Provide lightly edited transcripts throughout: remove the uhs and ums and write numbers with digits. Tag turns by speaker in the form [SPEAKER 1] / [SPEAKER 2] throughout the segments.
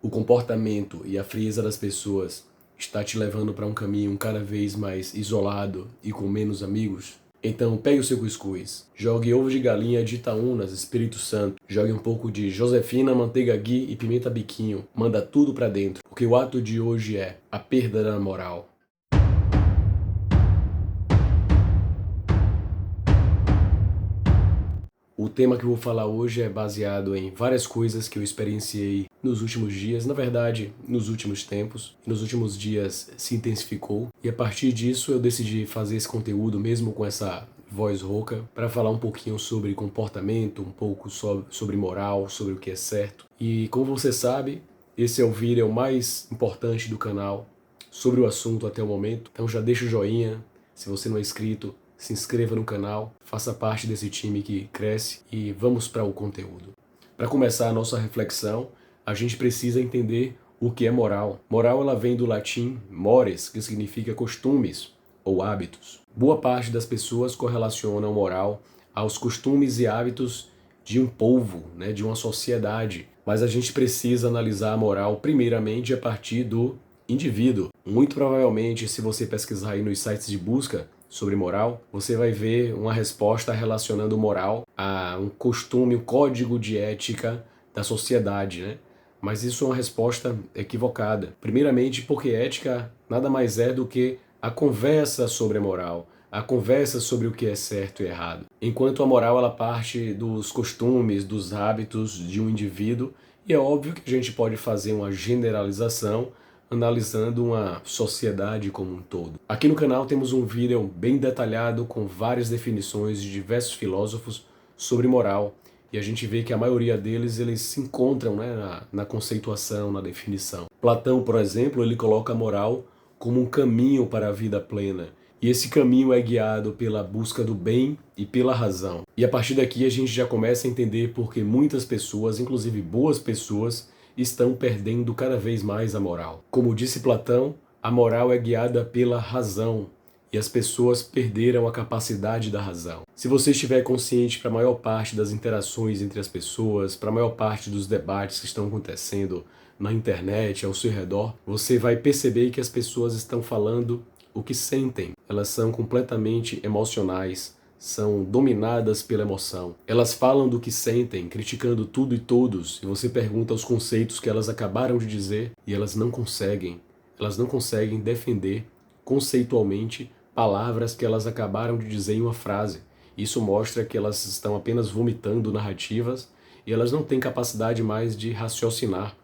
[SPEAKER 1] o comportamento e a frieza das pessoas está te levando para um caminho cada vez mais isolado e com menos amigos, então pegue o seu cuscuz, jogue ovo de galinha de Itaúnas, Espírito Santo, jogue um pouco de Josefina, manteiga ghee e pimenta biquinho, manda tudo para dentro, porque o ato de hoje é a perda da moral. O tema que eu vou falar hoje é baseado em várias coisas que eu experienciei nos últimos dias, na verdade, nos últimos tempos. Nos últimos dias se intensificou e a partir disso eu decidi fazer esse conteúdo mesmo com essa voz rouca para falar um pouquinho sobre comportamento, um pouco sobre moral, sobre o que é certo. E como você sabe, esse é o vídeo mais importante do canal sobre o assunto até o momento. Então já deixa o joinha, se você não é inscrito, se inscreva no canal, faça parte desse time que cresce e vamos para o conteúdo. Para começar a nossa reflexão, a gente precisa entender o que é moral. Moral ela vem do latim mores, que significa costumes ou hábitos. Boa parte das pessoas correlacionam moral aos costumes e hábitos de um povo, né, de uma sociedade. Mas a gente precisa analisar a moral primeiramente a partir do indivíduo. Muito provavelmente, se você pesquisar aí nos sites de busca sobre moral, você vai ver uma resposta relacionando moral a um costume, um código de ética da sociedade, né? Mas isso é uma resposta equivocada. Primeiramente, porque ética nada mais é do que a conversa sobre a moral, a conversa sobre o que é certo e errado. Enquanto a moral ela parte dos costumes, dos hábitos de um indivíduo, e é óbvio que a gente pode fazer uma generalização analisando uma sociedade como um todo. Aqui no canal temos um vídeo bem detalhado com várias definições de diversos filósofos sobre moral, e a gente vê que a maioria deles eles se encontram, né, na conceituação, na definição. Platão, por exemplo, ele coloca a moral como um caminho para a vida plena. E esse caminho é guiado pela busca do bem e pela razão. E a partir daqui a gente já começa a entender por que muitas pessoas, inclusive boas pessoas, estão perdendo cada vez mais a moral. Como disse Platão, a moral é guiada pela razão e as pessoas perderam a capacidade da razão. Se você estiver consciente para a maior parte das interações entre as pessoas, para a maior parte dos debates que estão acontecendo na internet, ao seu redor, você vai perceber que as pessoas estão falando o que sentem. Elas são completamente emocionais, são dominadas pela emoção. Elas falam do que sentem, criticando tudo e todos, e você pergunta os conceitos que elas acabaram de dizer e elas não conseguem. Elas não conseguem defender conceitualmente palavras que elas acabaram de dizer em uma frase. Isso mostra que elas estão apenas vomitando narrativas e elas não têm capacidade mais de raciocinar.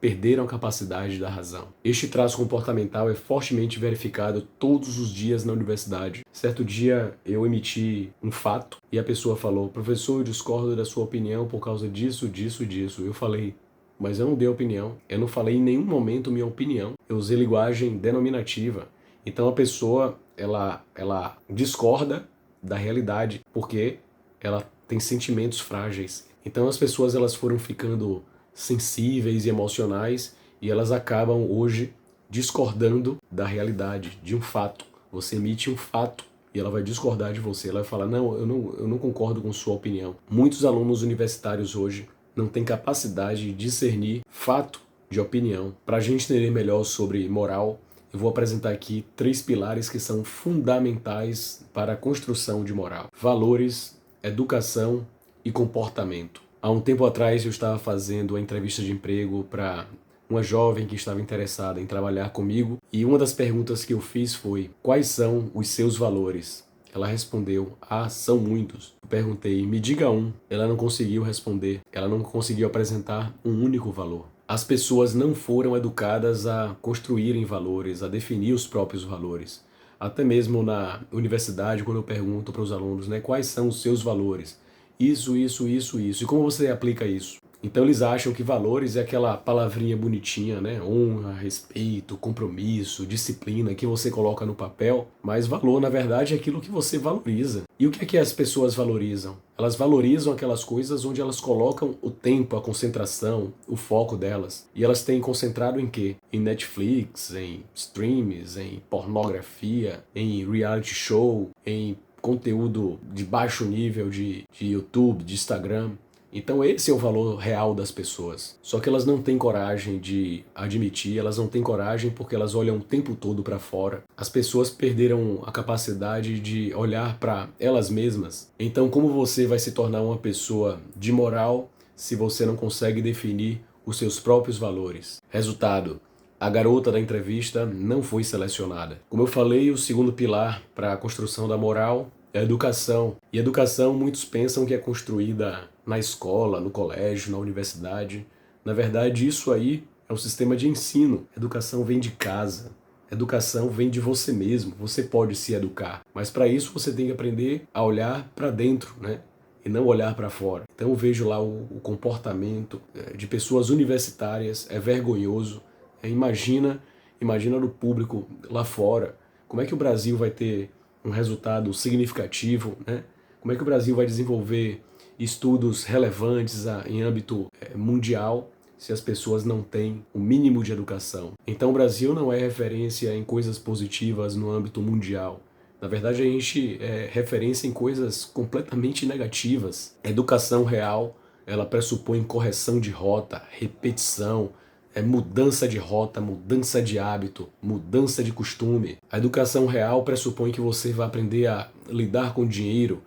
[SPEAKER 1] Perderam a capacidade da razão. Este traço comportamental é fortemente verificado todos os dias na universidade. Certo dia eu emiti um fato e a pessoa falou: professor, eu discordo da sua opinião por causa disso, disso e disso. Eu falei: mas eu não dei opinião, eu não falei em nenhum momento minha opinião, eu usei linguagem denominativa. Então a pessoa, ela discorda da realidade porque ela tem sentimentos frágeis. Então as pessoas elas foram ficando sensíveis e emocionais e elas acabam hoje discordando da realidade, de um fato. Você emite um fato e ela vai discordar de você, ela vai falar: não, eu não concordo com sua opinião. Muitos alunos universitários hoje não têm capacidade de discernir fato de opinião. Para a gente entender melhor sobre moral, eu vou apresentar aqui 3 pilares que são fundamentais para a construção de moral: valores, educação e comportamento. Há um tempo atrás eu estava fazendo a entrevista de emprego para uma jovem que estava interessada em trabalhar comigo e uma das perguntas que eu fiz foi: quais são os seus valores? Ela respondeu: ah, são muitos. Eu perguntei: me diga um. Ela não conseguiu responder, ela não conseguiu apresentar um único valor. As pessoas não foram educadas a construírem valores, a definir os próprios valores. Até mesmo na universidade, quando eu pergunto para os alunos, né, quais são os seus valores? Isso, isso, isso, isso. E como você aplica isso? Então eles acham que valores é aquela palavrinha bonitinha, né? Honra, respeito, compromisso, disciplina que você coloca no papel, mas valor, na verdade, é aquilo que você valoriza. E o que é que as pessoas valorizam? Elas valorizam aquelas coisas onde elas colocam o tempo, a concentração, o foco delas. E elas têm concentrado em quê? Em Netflix, em streams, em pornografia, em reality show, em conteúdo de baixo nível de YouTube, de Instagram. Então esse é o valor real das pessoas. Só que elas não têm coragem de admitir, elas não têm coragem porque elas olham o tempo todo para fora. As pessoas perderam a capacidade de olhar para elas mesmas. Então como você vai se tornar uma pessoa de moral se você não consegue definir os seus próprios valores? Resultado: a garota da entrevista não foi selecionada. Como eu falei, o segundo pilar para a construção da moral é a educação. E educação muitos pensam que é construída na escola, no colégio, na universidade. Na verdade, isso aí é um sistema de ensino. Educação vem de casa. Educação vem de você mesmo. Você pode se educar, mas para isso você tem que aprender a olhar para dentro, né? E não olhar para fora. Então eu vejo lá o comportamento de pessoas universitárias, é vergonhoso. Imagina no público lá fora. Como é que o Brasil vai ter um resultado significativo, né? Como é que o Brasil vai desenvolver estudos relevantes em âmbito mundial se as pessoas não têm o mínimo de educação? Então o Brasil não é referência em coisas positivas no âmbito mundial. Na verdade, a gente é referência em coisas completamente negativas. A educação real, ela pressupõe correção de rota, repetição, mudança de rota, mudança de hábito, mudança de costume. A educação real pressupõe que você vai aprender a lidar com dinheiro,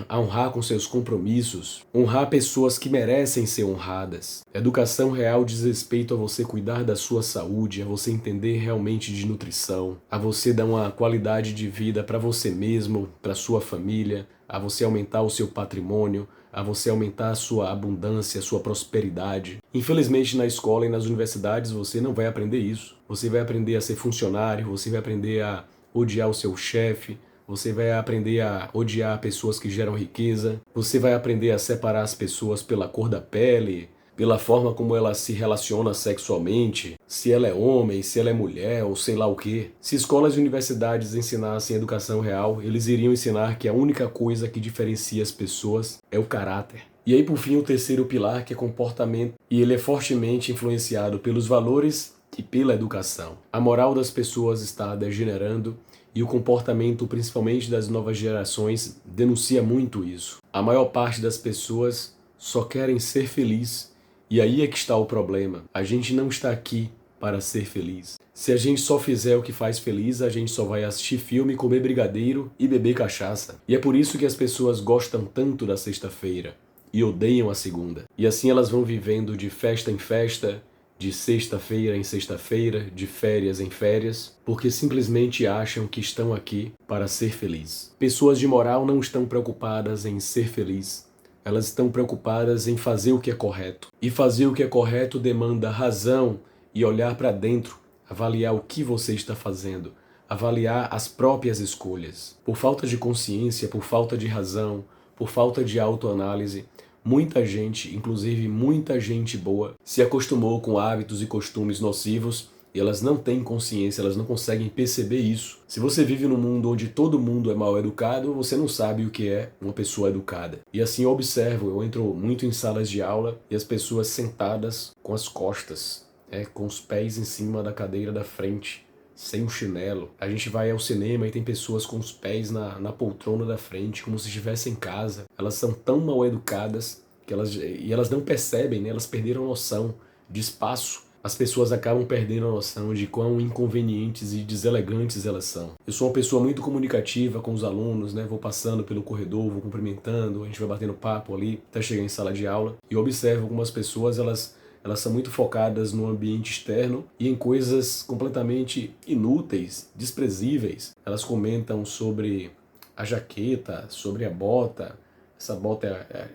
[SPEAKER 1] a honrar com seus compromissos, honrar pessoas que merecem ser honradas. A educação real diz respeito a você cuidar da sua saúde, a você entender realmente de nutrição, a você dar uma qualidade de vida para você mesmo, para sua família, a você aumentar o seu patrimônio, a você aumentar a sua abundância, a sua prosperidade. Infelizmente, na escola e nas universidades você não vai aprender isso. Você vai aprender a ser funcionário, você vai aprender a odiar o seu chefe, você vai aprender a odiar pessoas que geram riqueza, você vai aprender a separar as pessoas pela cor da pele, pela forma como ela se relaciona sexualmente, se ela é homem, se ela é mulher ou sei lá o quê. Se escolas e universidades ensinassem educação real, eles iriam ensinar que a única coisa que diferencia as pessoas é o caráter. E aí, por fim, o terceiro pilar, que é comportamento, e ele é fortemente influenciado pelos valores e pela educação. A moral das pessoas está degenerando e o comportamento, principalmente das novas gerações, denuncia muito isso. A maior parte das pessoas só querem ser feliz. E aí é que está o problema. A gente não está aqui para ser feliz. Se a gente só fizer o que faz feliz, a gente só vai assistir filme, comer brigadeiro e beber cachaça. E é por isso que as pessoas gostam tanto da sexta-feira e odeiam a segunda. E assim elas vão vivendo de festa em festa, de sexta-feira em sexta-feira, de férias em férias, porque simplesmente acham que estão aqui para ser feliz. Pessoas de moral não estão preocupadas em ser feliz. Elas estão preocupadas em fazer o que é correto. E fazer o que é correto demanda razão e olhar para dentro, avaliar o que você está fazendo, avaliar as próprias escolhas. Por falta de consciência, por falta de razão, por falta de autoanálise, muita gente, inclusive muita gente boa, se acostumou com hábitos e costumes nocivos e elas não têm consciência, elas não conseguem perceber isso. Se você vive num mundo onde todo mundo é mal educado, você não sabe o que é uma pessoa educada. E assim eu observo, eu entro muito em salas de aula e as pessoas sentadas com as costas, com os pés em cima da cadeira da frente, sem um chinelo. A gente vai ao cinema e tem pessoas com os pés na poltrona da frente, como se estivessem em casa. Elas são tão mal educadas que elas não percebem, né? Elas perderam a noção de espaço. As pessoas acabam perdendo a noção de quão inconvenientes e deselegantes elas são. Eu sou uma pessoa muito comunicativa com os alunos, né? Vou passando pelo corredor, vou cumprimentando, a gente vai batendo papo ali até chegar em sala de aula. E eu observo algumas pessoas, elas são muito focadas no ambiente externo e em coisas completamente inúteis, desprezíveis. Elas comentam sobre a jaqueta, sobre a bota. Essa bota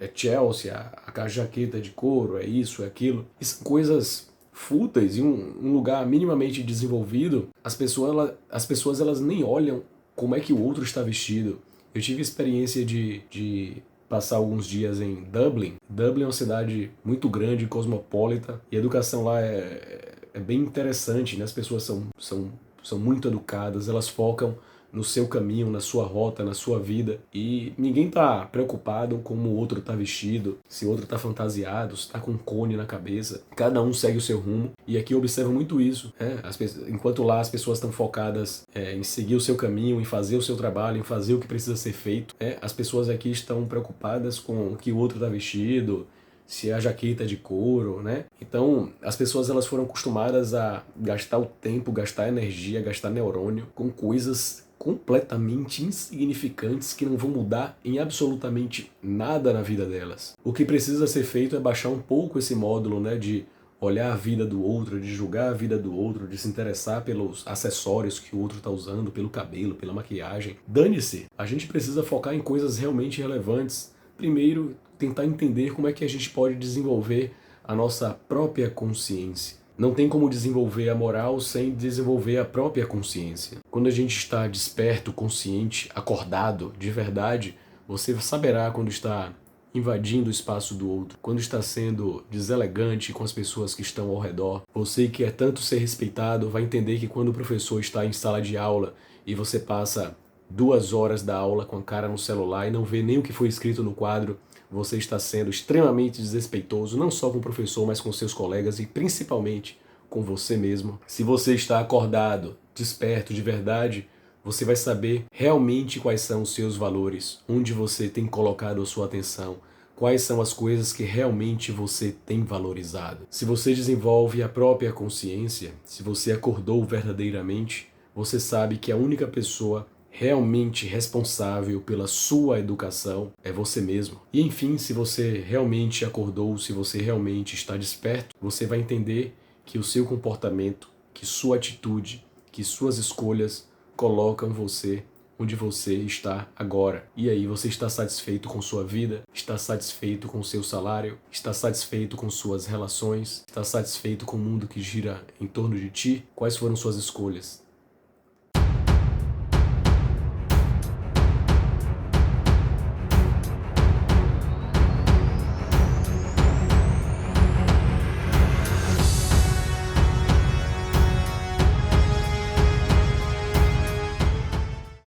[SPEAKER 1] é Chelsea, a jaqueta de couro, é isso, é aquilo. E são coisas fúteis, em um lugar minimamente desenvolvido, as pessoas elas nem olham como é que o outro está vestido. Eu tive a experiência de passar alguns dias em Dublin. Dublin é uma cidade muito grande, cosmopolita, e a educação lá é bem interessante, né? As pessoas são muito educadas, elas focam no seu caminho, na sua rota, na sua vida. E ninguém tá preocupado como o outro tá vestido, se o outro tá fantasiado, se tá com um cone na cabeça. Cada um segue o seu rumo. E aqui eu observo muito isso. Enquanto lá as pessoas estão focadas em seguir o seu caminho, em fazer o seu trabalho, em fazer o que precisa ser feito. As pessoas aqui estão preocupadas com o que o outro tá vestido, se a jaqueta é de couro, né? Então, as pessoas elas foram acostumadas a gastar o tempo, gastar energia, gastar neurônio com coisas completamente insignificantes que não vão mudar em absolutamente nada na vida delas. O que precisa ser feito é baixar um pouco esse módulo, né, de olhar a vida do outro, de julgar a vida do outro, de se interessar pelos acessórios que o outro está usando, pelo cabelo, pela maquiagem. Dane-se, a gente precisa focar em coisas realmente relevantes. Primeiro, tentar entender como é que a gente pode desenvolver a nossa própria consciência. Não tem como desenvolver a moral sem desenvolver a própria consciência. Quando a gente está desperto, consciente, acordado, de verdade, você saberá quando está invadindo o espaço do outro, quando está sendo deselegante com as pessoas que estão ao redor. Você que é tanto ser respeitado vai entender que quando o professor está em sala de aula e você passa 2 horas da aula com a cara no celular e não vê nem o que foi escrito no quadro, você está sendo extremamente desrespeitoso, não só com o professor, mas com seus colegas e principalmente com você mesmo. Se você está acordado, desperto de verdade, você vai saber realmente quais são os seus valores, onde você tem colocado a sua atenção, quais são as coisas que realmente você tem valorizado. Se você desenvolve a própria consciência, se você acordou verdadeiramente, você sabe que a única pessoa realmente responsável pela sua educação é você mesmo. E enfim, se você realmente acordou, se você realmente está desperto, você vai entender que o seu comportamento, que sua atitude, que suas escolhas colocam você onde você está agora. E aí, você está satisfeito com sua vida? Está satisfeito com seu salário? Está satisfeito com suas relações? Está satisfeito com o mundo que gira em torno de ti? Quais foram suas escolhas?